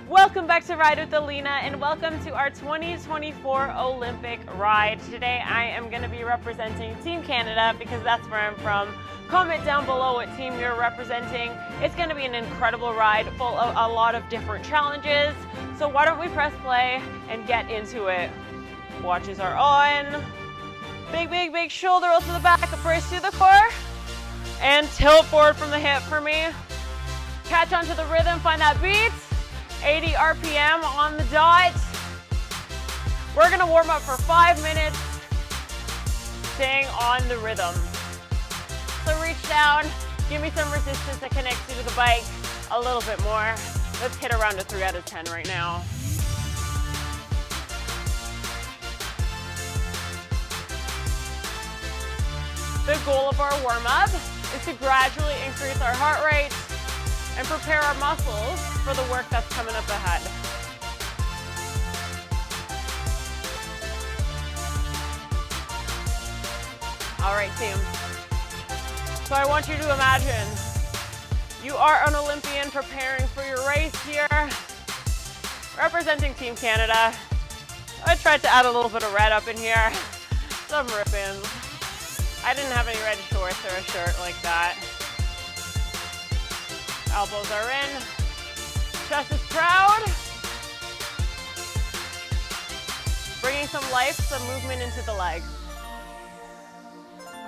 Welcome back to Ride with Alina and welcome to our 2024 Olympic ride. Today I am going to be representing Team Canada because that's where I'm from. Comment down below what team you're representing. It's going to be an incredible ride full of a lot of different challenges. So why don't we press play and get into it. Watches are on. Big shoulder roll to the back, brace through the core, and tilt forward from the hip for me. Catch onto the rhythm, find that beat. 80 RPM on the dot. We're gonna warm up for 5 minutes, staying on the rhythm. So reach down, give me some resistance that connects you to the bike a little bit more. Let's hit around a 3 out of 10 right now. The goal of our warm-up is to gradually increase our heart rate and prepare our muscles for the work that's coming up ahead. All right, team. So I want you to imagine you are an Olympian preparing for your race here, representing Team Canada. I tried to add a little bit of red up in here, some ribbons. I didn't have any red shorts or a shirt like that. Elbows are in, chest is proud. Bringing some life, some movement into the legs.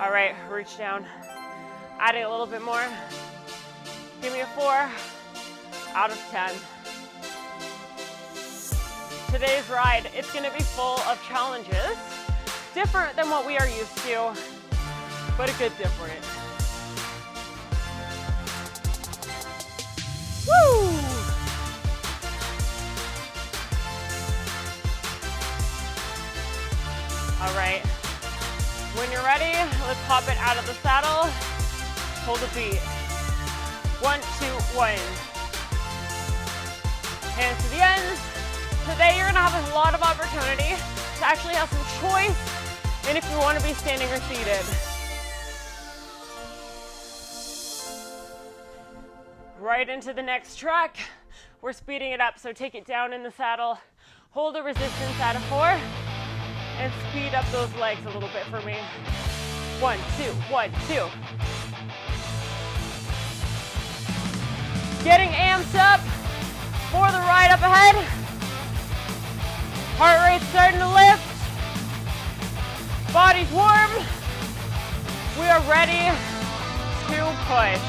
All right, reach down. Adding a little bit more. Give me a 4 out of 10. Today's ride, it's gonna be full of challenges, different than what we are used to, but a good different. Woo! All right, when you're ready, let's pop it out of the saddle. Hold the feet. 1, 2, 1. Hands to the ends. Today you're gonna have a lot of opportunity to actually have some choice in if you wanna be standing or seated. Right into the next track. We're speeding it up, so take it down in the saddle. Hold a resistance at a 4 and speed up those legs a little bit for me. 1, 2, 1, 2. Getting amped up for the ride up ahead. Heart rate starting to lift. Body's warm. We are ready to push.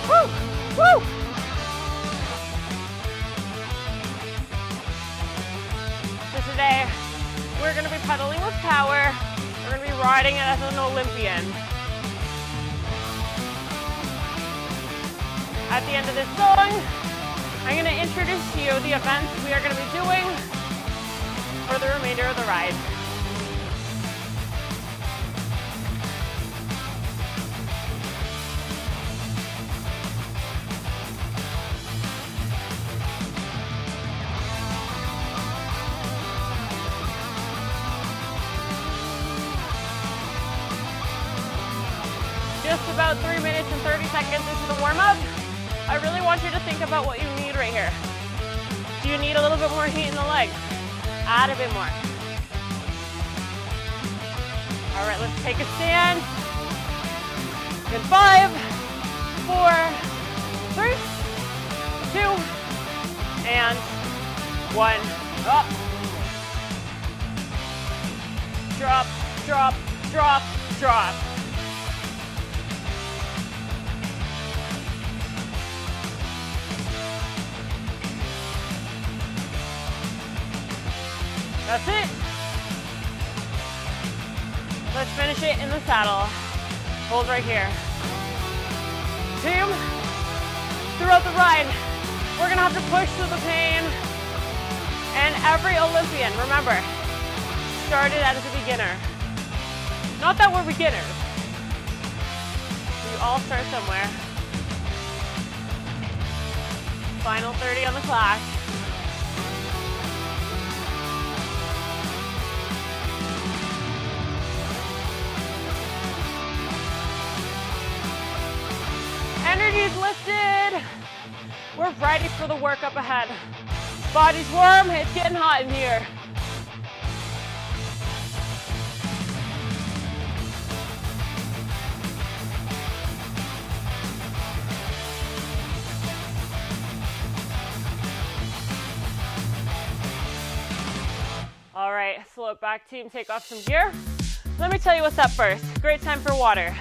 Woo! Woo! So today, we're going to be pedaling with power. We're going to be riding it as an Olympian. At the end of this song, I'm going to introduce to you the events we are going to be doing for the remainder of the ride. Just about 3 minutes and 30 seconds into the warm-up. I really want you to think about what you need right here. Do you need a little bit more heat in the legs? Add a bit more. All right, let's take a stand. In 5, 4, 3, 2, and 1. Up. Drop, drop, drop, drop. That's it. Let's finish it in the saddle. Hold right here. Team, throughout the ride, we're gonna have to push through the pain. And every Olympian, remember, started as a beginner. Not that we're beginners. We all start somewhere. Final 30 on the clock. Energy's lifted. We're ready for the work up ahead. Body's warm, it's getting hot in here. All right, slow it back, team, take off some gear. Let me tell you what's up first. Great time for water.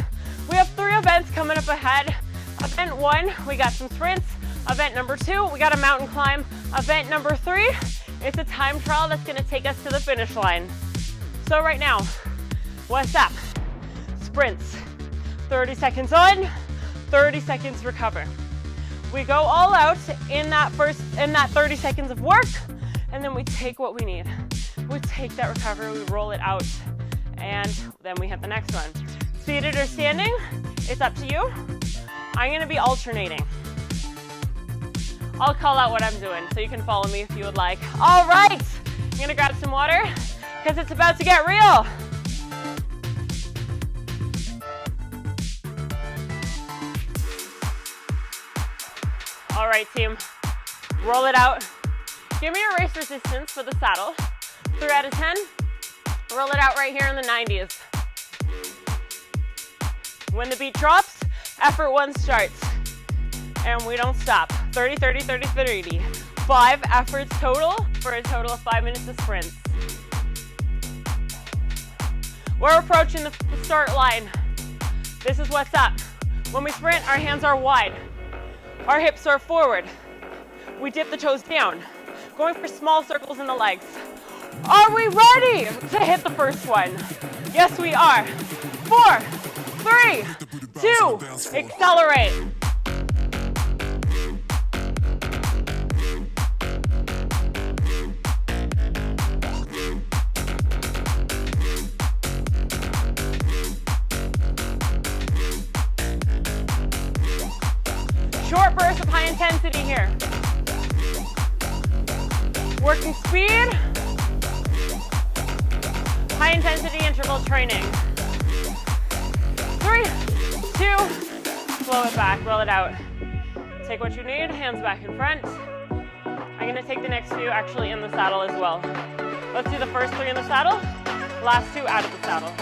We have 3 events coming up ahead. Event 1, we got some sprints. Event number 2, we got a mountain climb. Event number 3, it's a time trial that's gonna take us to the finish line. So right now, what's up? Sprints, 30 seconds on, 30 seconds recover. We go all out in that 30 seconds of work, and then we take what we need. We take that recovery, we roll it out, and then we hit the next one. Seated or standing, it's up to you. I'm gonna be alternating. I'll call out what I'm doing, so you can follow me if you would like. All right, I'm gonna grab some water, because it's about to get real. All right, team, roll it out. Give me your race resistance for the saddle. 3 out of 10. Roll it out right here in the 90s. When the beat drops, effort 1 starts. And we don't stop. 30, 30, 30, 30. 5 efforts total for a total of 5 minutes of sprints. We're approaching the start line. This is what's up. When we sprint, our hands are wide. Our hips are forward. We dip the toes down. Going for small circles in the legs. Are we ready to hit the first one? Yes, we are. 4, 3, 2, accelerate. Short bursts of high intensity here. Working speed. High intensity interval training. 3, 2, slow it back, roll it out. Take what you need, hands back in front. I'm gonna take the next few actually in the saddle as well. Let's do the first 3 in the saddle, last 2 out of the saddle.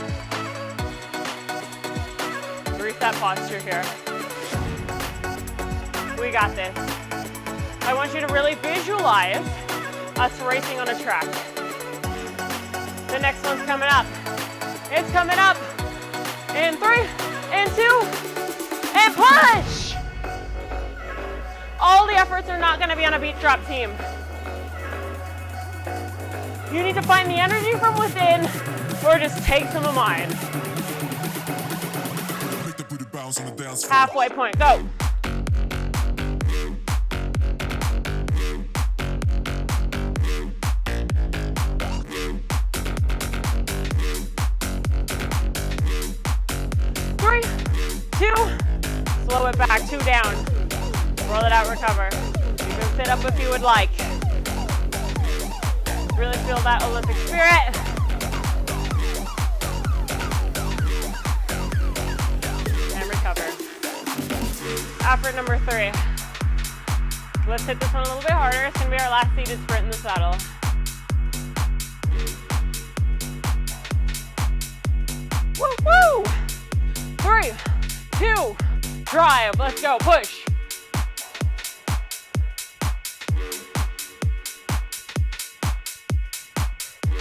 Reset posture here. We got this. I want you to really visualize us racing on a track. The next one's coming up. It's coming up. In 3, and 2, and push! All the efforts are not gonna be on a beat drop, team. You need to find the energy from within, or just take some of mine. Halfway point, go. Slow it back, 2 down. Roll it out, recover. You can sit up if you would like. Really feel that Olympic spirit. And recover. Effort number 3. Let's hit this one a little bit harder. It's gonna be our last seated sprint in the saddle. Woo woo! 3, 2, drive, let's go, push.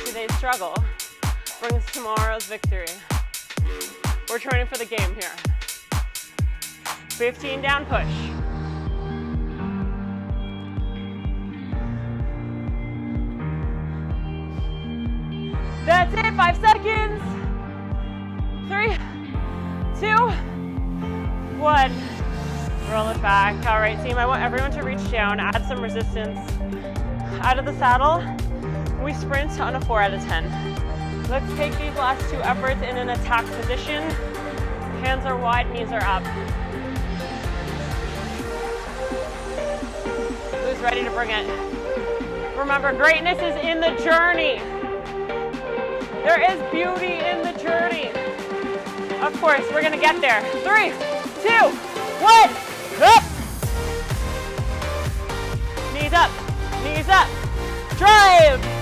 Today's struggle brings tomorrow's victory. We're training for the game here. 15 down, push. That's it, 5 seconds. 3, 2, 1. Roll it back. All right, team, I want everyone to reach down, add some resistance. Out of the saddle, we sprint on a 4 out of 10. Let's take these last 2 efforts in an attack position. Hands are wide, knees are up. who's ready to bring it. Remember, greatness is in the journey. There is beauty in the journey. Of course, we're gonna get there. 3, 2, 1, up. Knees up, knees up. Drive.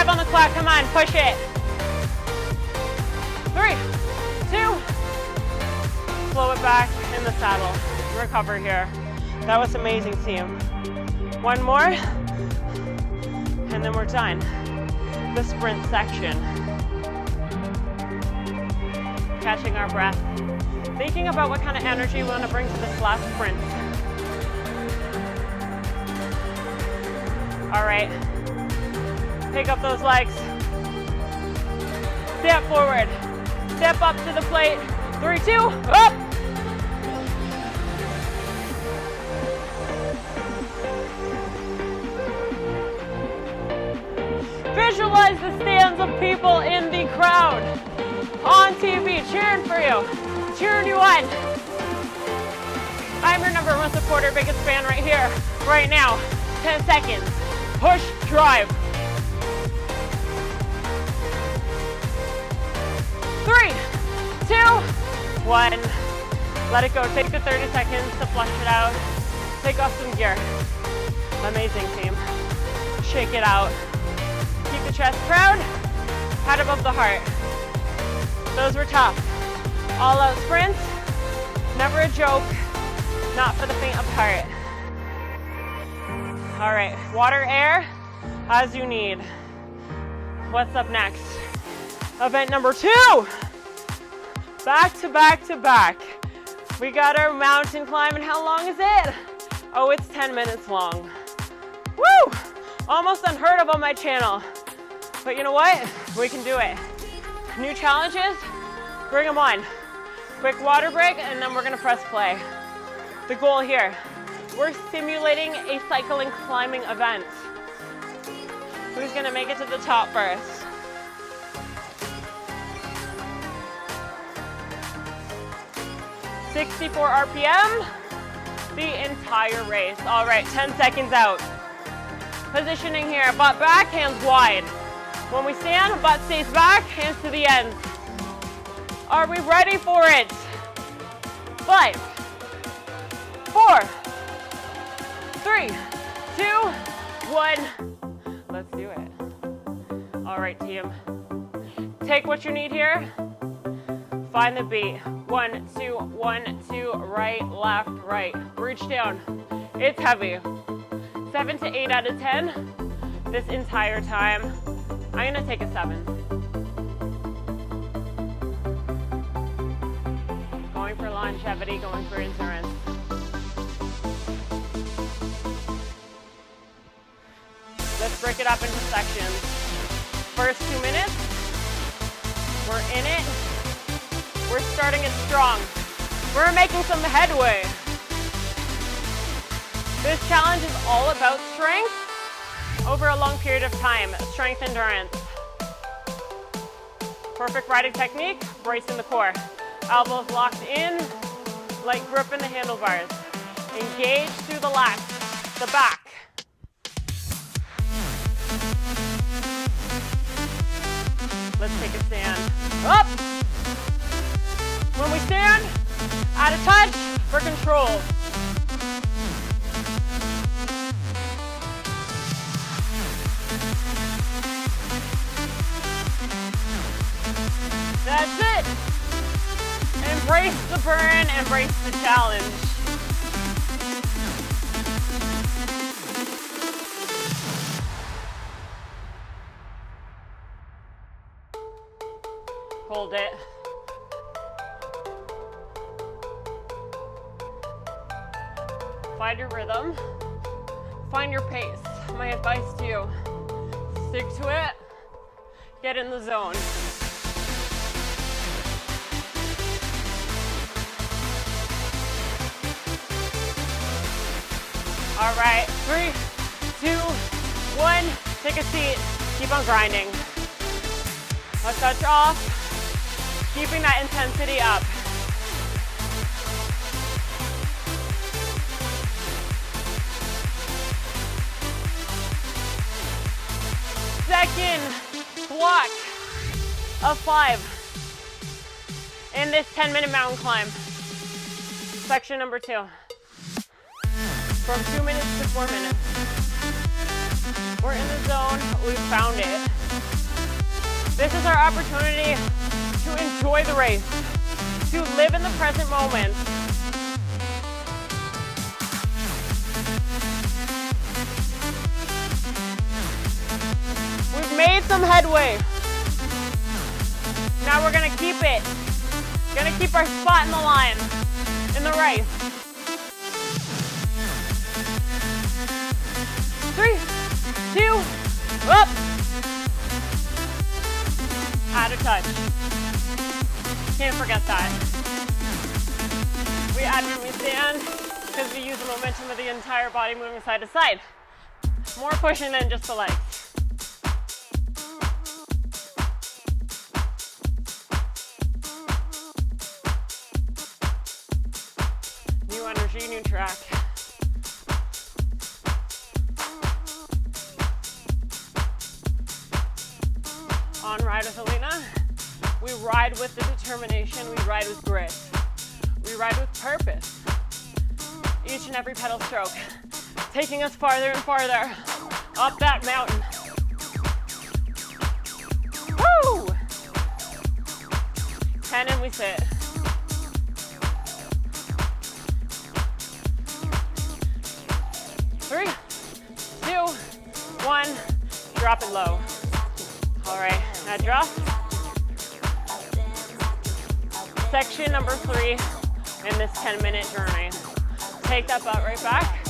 On the clock, come on, push it. 3, 2, slow it back in the saddle. Recover here. That was amazing, team. One more, and then we're done. The sprint section. Catching our breath. Thinking about what kind of energy we want to bring to this last sprint. All right. Pick up those legs. Step forward. Step up to the plate. 3, 2, up. Visualize the stands of people in the crowd on TV cheering for you, cheering you on. I'm your number one supporter, biggest fan right here, right now. 10 seconds. Push, drive. 3, 2, 1. Let it go. Take the 30 seconds to flush it out. Take off some gear. Amazing, team. Shake it out. Keep the chest proud. Head above the heart. Those were tough. All out sprints. Never a joke. Not for the faint of heart. All right. Water, air, as you need. What's up next? Event number 2. Back to back to back. We got our mountain climb, and how long is it? Oh, it's 10 minutes long. Woo! Almost unheard of on my channel. But you know what? We can do it. New challenges, bring them on. Quick water break, and then we're gonna press play. The goal here, we're simulating a cycling climbing event. Who's gonna make it to the top first? 64 RPM, the entire race. All right, 10 seconds out. Positioning here, butt back, hands wide. When we stand, butt stays back, hands to the ends. Are we ready for it? 5, 4, 3, 2, 1. Let's do it. All right, team. Take what you need here. Find the beat. 1, 2, 1, 2, right, left, right. Reach down. It's heavy. 7 to 8 out of 10 this entire time. I'm gonna take a 7. Going for longevity, going for endurance. Let's break it up into sections. First 2 minutes, we're in it. We're starting it strong. We're making some headway. This challenge is all about strength over a long period of time. Strength endurance. Perfect riding technique, brace in the core. Elbows locked in, light grip in the handlebars. Engage through the lats, the back. Let's take a stand. Up! When we stand, add a touch for control. That's it. Embrace the burn, embrace the challenge. Hold it. Find your rhythm. Find your pace. My advice to you, stick to it. Get in the zone. All right, 3, 2, 1, take a seat, keep on grinding. Let's touch off, keeping that intensity up. Second block of 5 in this 10-minute mountain climb. Section number 2. From 2 minutes to 4 minutes. We're in the zone, we found it. This is our opportunity to enjoy the race, to live in the present moment. We've made some headway. Now we're gonna keep it. Gonna keep our spot in the line, in the race. 3, 2, up. Out of touch. Can't forget that. We add when we stand because we use the momentum of the entire body moving side to side. More pushing than just the legs. New energy, new track. On Ride with Alina, we ride with the determination, we ride with grit, we ride with purpose. Each and every pedal stroke, taking us farther and farther up that mountain. Woo! 10 and we sit. 3, 2, 1, drop it low. All right, now drop. Section number 3 in this 10-minute journey. Take that butt right back.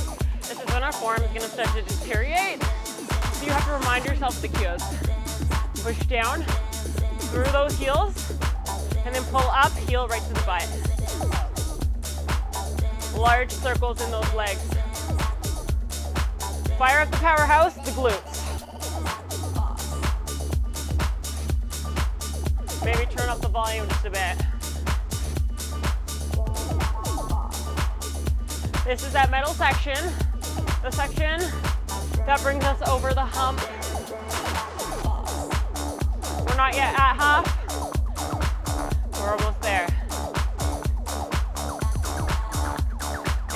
This is when our form is gonna start to deteriorate. So you have to remind yourself of the cues. Push down through those heels, and then pull up, heel right to the butt. Large circles in those legs. Fire up the powerhouse, the glutes. Maybe turn up the volume just a bit. This is that middle section, the section that brings us over the hump. We're not yet at half. We're almost there.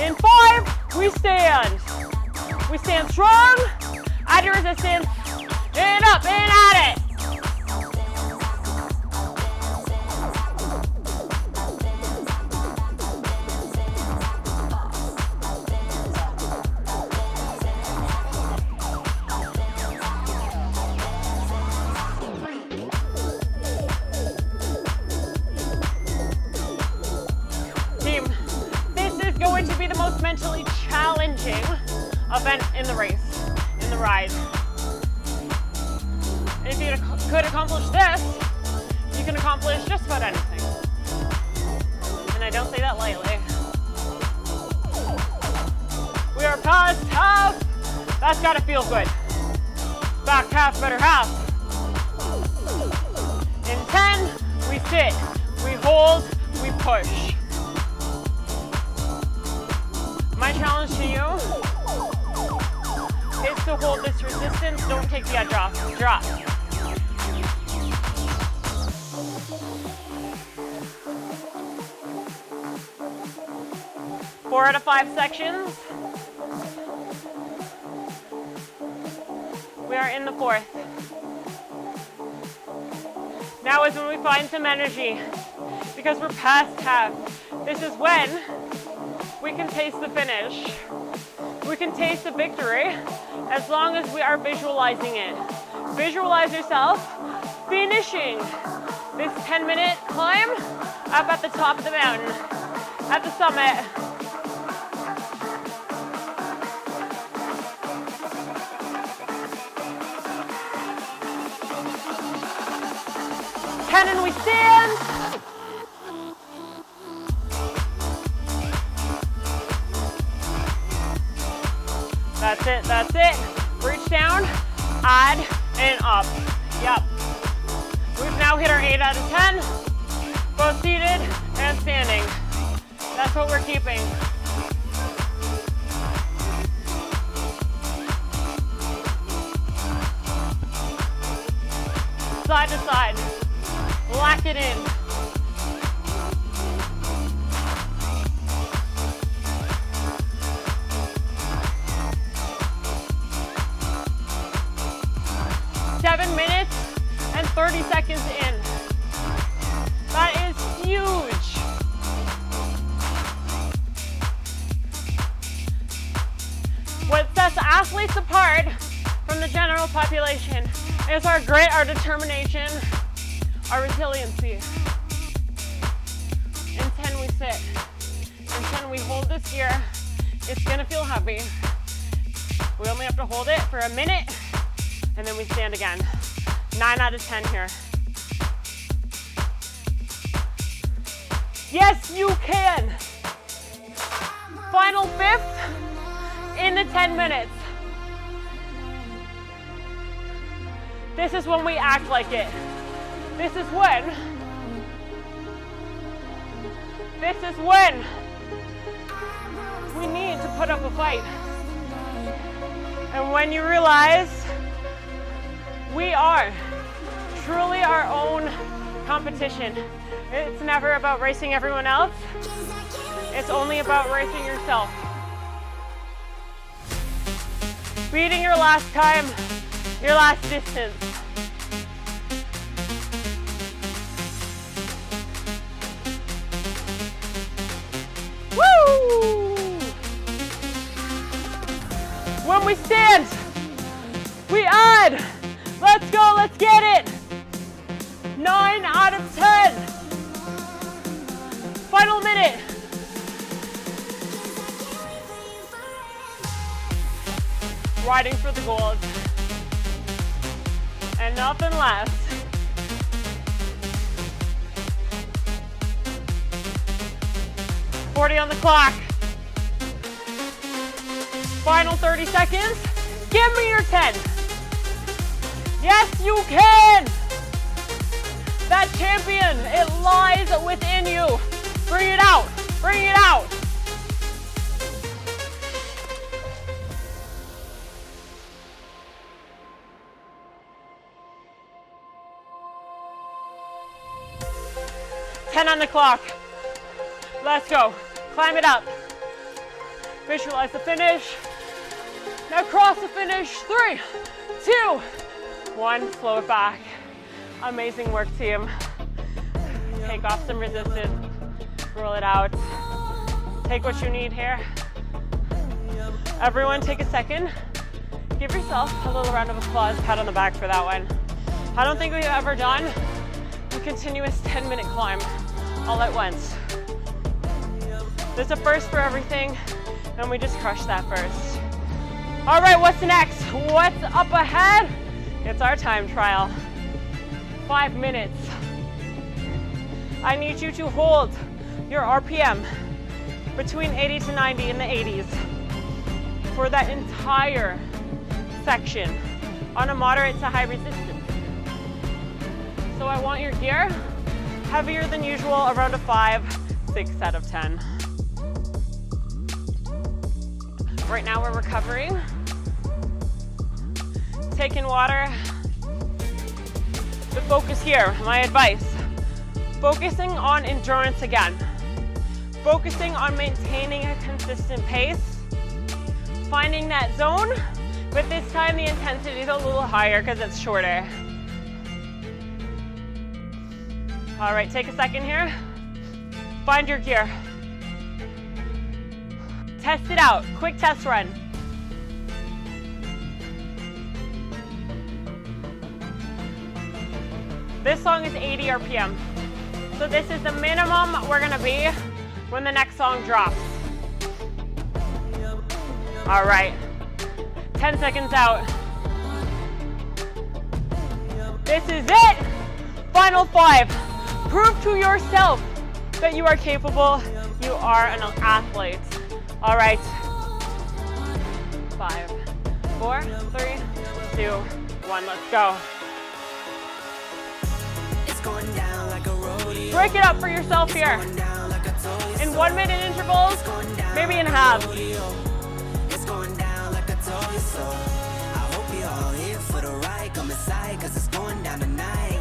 In 5, we stand. We stand strong, add your resistance, and up, and at it. Team, this is going to be the most mentally challenging event in the race, in the ride. And if you could accomplish this, you can accomplish just about anything. And I don't say that lightly. We are past half. That's gotta feel good. Back half, better half. In 10, we sit, we hold, we push. My challenge to you is to hold this resistance, don't take the edge off, drop. Four out of 5 sections. We are in the 4th. Now is when we find some energy because we're past half. This is when we can taste the finish. We can taste the victory as long as we are visualizing it. Visualize yourself finishing this 10-minute climb up at the top of the mountain, at the summit. And we stand. That's it, that's it. Reach down, add, and up. Yep. We've now hit our 8 out of 10, both seated and standing. That's what we're keeping. Side to side, lock it in. Seven minutes and 30 seconds in. That is huge. What sets athletes apart from the general population is our grit, our determination, our resiliency. In 10 we sit. In 10 we hold this here. It's gonna feel heavy. We only have to hold it for a minute and then we stand again. 9 out of 10 here. Yes, you can. Final 5th in the 10 minutes. This is when we act like it. This is when we need to put up a fight. And when you realize we are truly our own competition. It's never about racing everyone else. It's only about racing yourself. Beating your last time, your last distance. Woo! When we stand, we add. Let's go, let's get it. 9 out of 10. Final minute. Riding for the gold. And nothing less. $40 on the clock. Final 30 seconds. Give me your 10. Yes, you can. That champion, it lies within you. Bring it out, bring it out. $10 on the clock. Let's go. Climb it up. Visualize the finish. Now cross the finish. 3, 2, 1. Slow it back. Amazing work, team. Take off some resistance. Roll it out. Take what you need here. Everyone take a second. Give yourself a little round of applause, pat on the back for that one. I don't think we've ever done a continuous 10-minute climb all at once. There's a first for everything, and we just crushed that first. All right, what's next? What's up ahead? It's our time trial. 5 minutes. I need you to hold your RPM between 80 to 90 in the 80s for that entire section on a moderate to high resistance. So I want your gear heavier than usual, around a 5, 6 out of 10. Right now we're recovering. Taking water. The focus here, my advice, focusing on endurance again. Focusing on maintaining a consistent pace. Finding that zone, but this time the intensity is a little higher because it's shorter. All right, take a second here. Find your gear. Test it out, quick test run. This song is 80 RPM. So this is the minimum we're gonna be when the next song drops. All right, 10 seconds out. This is it, final 5. Prove to yourself that you are capable, you are an athlete. All right, 5, 4, 3, 2, 1. Let's go. Break it up for yourself here. In 1 minute intervals, maybe in half. It's going down like I told you so. I hope you all here for the ride. Come inside, cause it's going down tonight.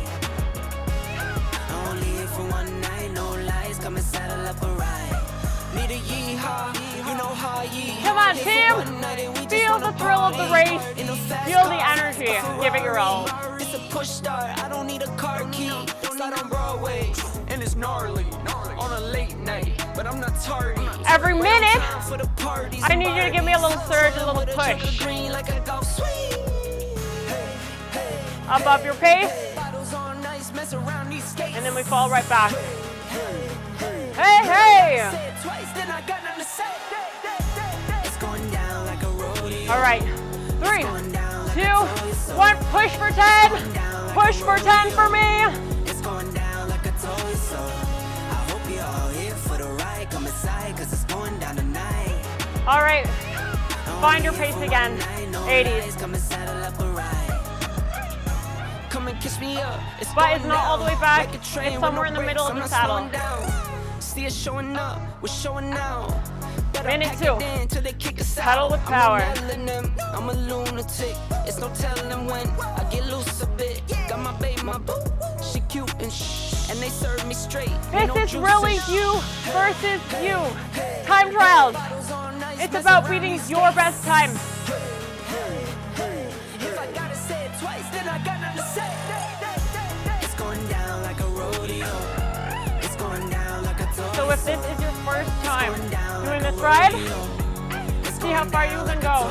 Only here for one night, no lies. Come and saddle up a ride. Need a yeehaw, you know how ye. Come on, team. Feel the thrill of the race. Feel the energy. Give it your all. It's a push start, I don't need a car key. Slide on Broadway, and it's gnarly. On a late night, but I'm not tardy. Every minute, I need you to give me a little surge, a little push. Above your pace. And then we fall right back. Hey, hey! All right, 3, 2, 1, push for 10. Push for 10 for me. It's going down like I told you so. I hope you're all here for the ride. Come inside, cause it's going down tonight. All right, find your pace again. 80s. Come and saddle up a ride. Come and kiss me up. But it's not all the way back. It's somewhere in the middle of the saddle. See us showing up, we're showing out. Minute 2. Pedal with power. I'm a lunatic. It's no telling when I get loose a bit. Got my babe, my boo. She cute and and they serve me straight. This is really you versus you. Time trials. It's about beating your best time. If I gotta say it twice, then I got nothing to say. It's going down like a rodeo. It's going down like a toy. So if this is your first time doing this ride, see how far you can go.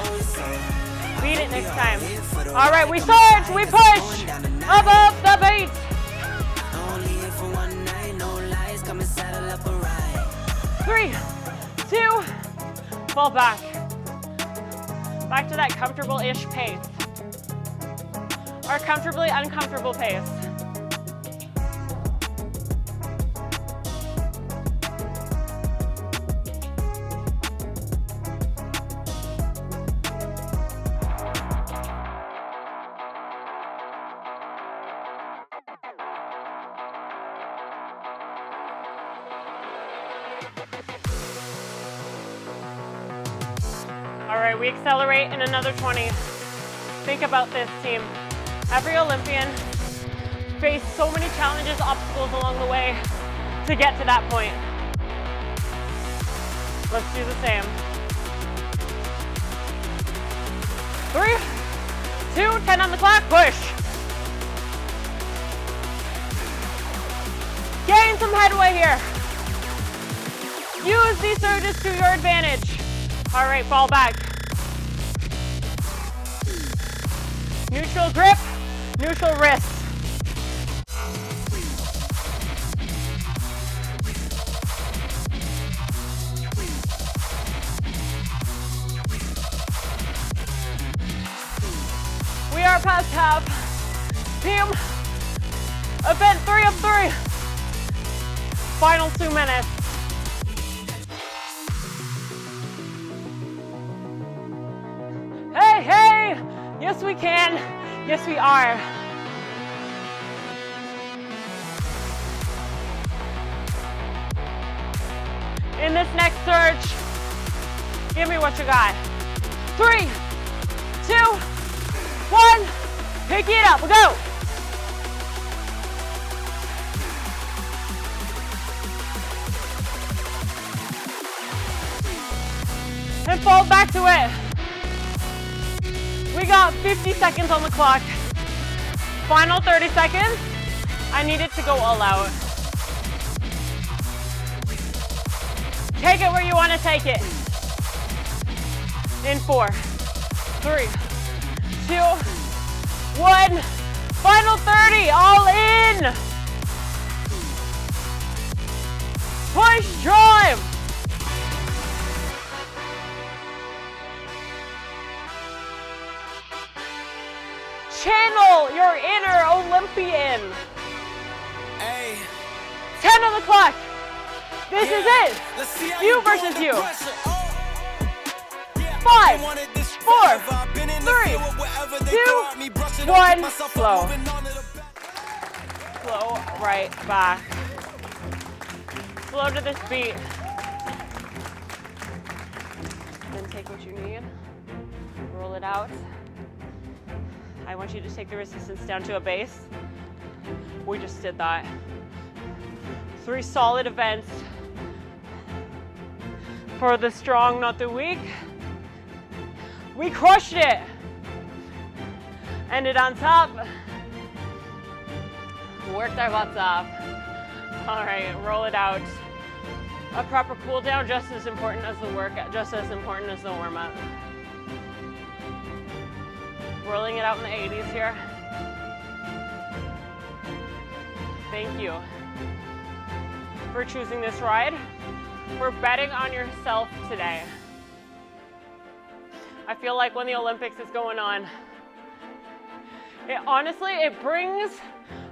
Beat it next time. All right, we surge, we push, above the beat. Only here for one night, no lies. Come and saddle up a ride. 3, 2, fall back. Back to that comfortable-ish pace. Or comfortably uncomfortable pace. All right, we accelerate in another 20. Think about this, team. Every Olympian faced so many challenges, obstacles along the way to get to that point. Let's do the same. 3, 2, 10 on the clock, push. Gain some headway here. Use these surges to your advantage. All right, fall back. Neutral grip, neutral wrist. We are past half. Team, event 3 of 3. Final 2 minutes. Hey, hey! Yes, we can. Yes, we are. In this next surge, give me what you got. 3, 2, 1. Pick it up. Go. And fall back to it. We got 50 seconds on the clock. Final 30 seconds. I need it to go all out. Take it where you want to take it. In 4, 3, 2, 1. Final 30, all in. Push, drive. Channel your inner Olympian. Hey. 10 on the clock. This is it. You versus you. 5, 4, 3, 2, 1, slow. Slow right back. Slow to this beat. Then take what you need. Roll it out. I want you to take the resistance down to a base. We just did that. 3 solid events for the strong, not the weak. We crushed it. Ended on top. Worked our butts off. All right, roll it out. A proper cool down, just as important as the workout, just as important as the warm up. Rolling it out in the 80s here. Thank you for choosing this ride, for betting on yourself today. I feel like when the Olympics is going on, it brings,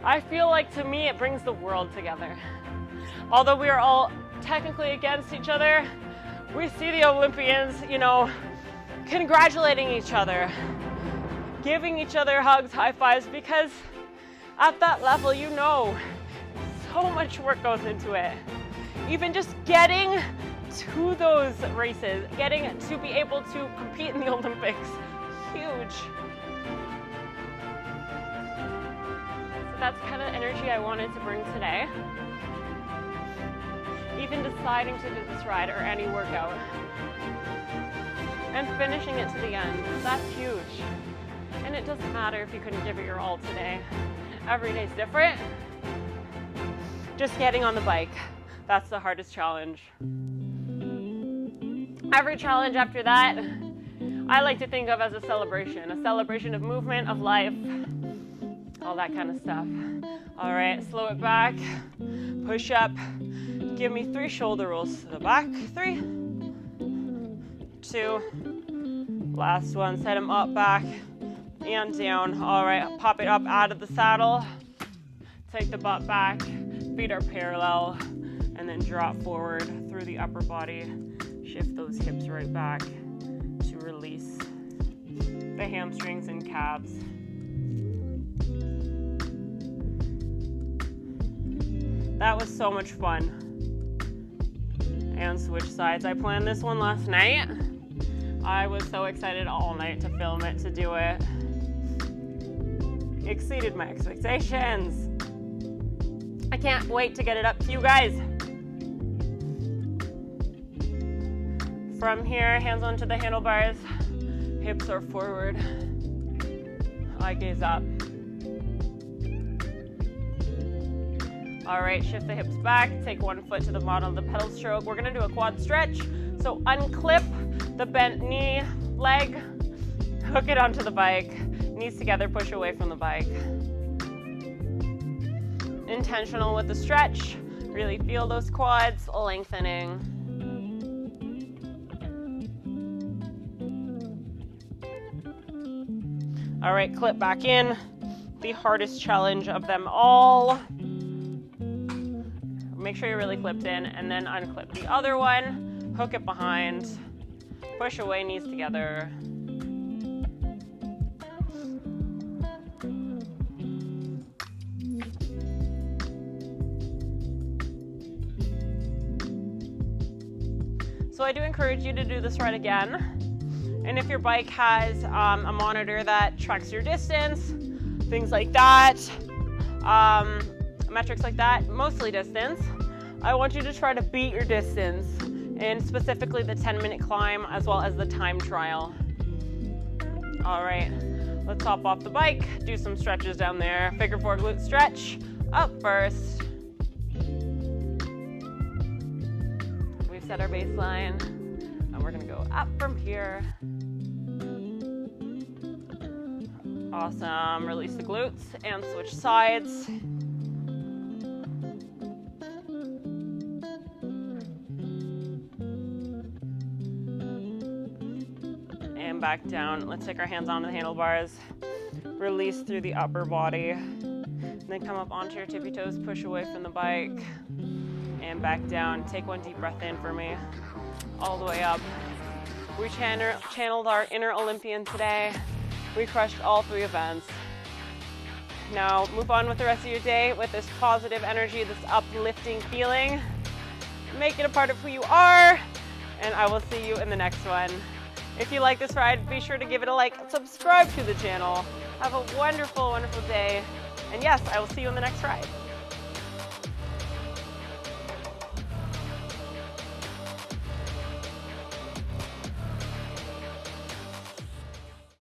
I feel like to me, it brings the world together. Although we are all technically against each other, we see the Olympians, you know, congratulating each other, giving each other hugs, high fives, because at that level, you know, so much work goes into it. Even just getting to those races, getting to be able to compete in the Olympics, huge. So that's kind of the energy I wanted to bring today. Even deciding to do this ride or any workout and finishing it to the end, that's huge. And it doesn't matter if you couldn't give it your all today. Every day's different. Just getting on the bike, that's the hardest challenge. Every challenge after that, I like to think of as a celebration of movement, of life, all that kind of stuff. All right, slow it back, push up. Give me 3 shoulder rolls to the back. 3, 2, last one. Set them up, back, and down. All right, pop it up out of the saddle. Take the butt back, feet are parallel, and then drop forward through the upper body. Shift those hips right back to release the hamstrings and calves. That was so much fun. And switch sides. I planned this one last night. I was so excited all night to film it, to do it. Exceeded my expectations. I can't wait to get it up to you guys. From here, hands onto the handlebars, hips are forward. I gaze up. All right, shift the hips back, take one foot to the bottom of the pedal stroke. We're gonna do a quad stretch. So unclip the bent knee, leg, hook it onto the bike, knees together, push away from the bike. Intentional with the stretch, really feel those quads lengthening. All right, clip back in, the hardest challenge of them all. Make sure you're really clipped in, and then unclip the other one, hook it behind, push away, knees together. So I do encourage you to do this right again. And if your bike has a monitor that tracks your distance, things like that, metrics like that, mostly distance, I want you to try to beat your distance, and specifically the 10-minute climb as well as the time trial. All right, let's hop off the bike, do some stretches down there. Figure 4 glute stretch, up first. We've set our baseline, and we're gonna go up from here. Awesome, release the glutes and switch sides. And back down. Let's take our hands onto the handlebars. Release through the upper body. And then come up onto your tippy toes, push away from the bike. And back down. Take one deep breath in for me. All the way up. We channeled our inner Olympian today. We crushed all 3 events. Now move on with the rest of your day with this positive energy, this uplifting feeling. Make it a part of who you are, and I will see you in the next one. If you like this ride, be sure to give it a like, subscribe to the channel. Have a wonderful, wonderful day. And yes, I will see you in the next ride.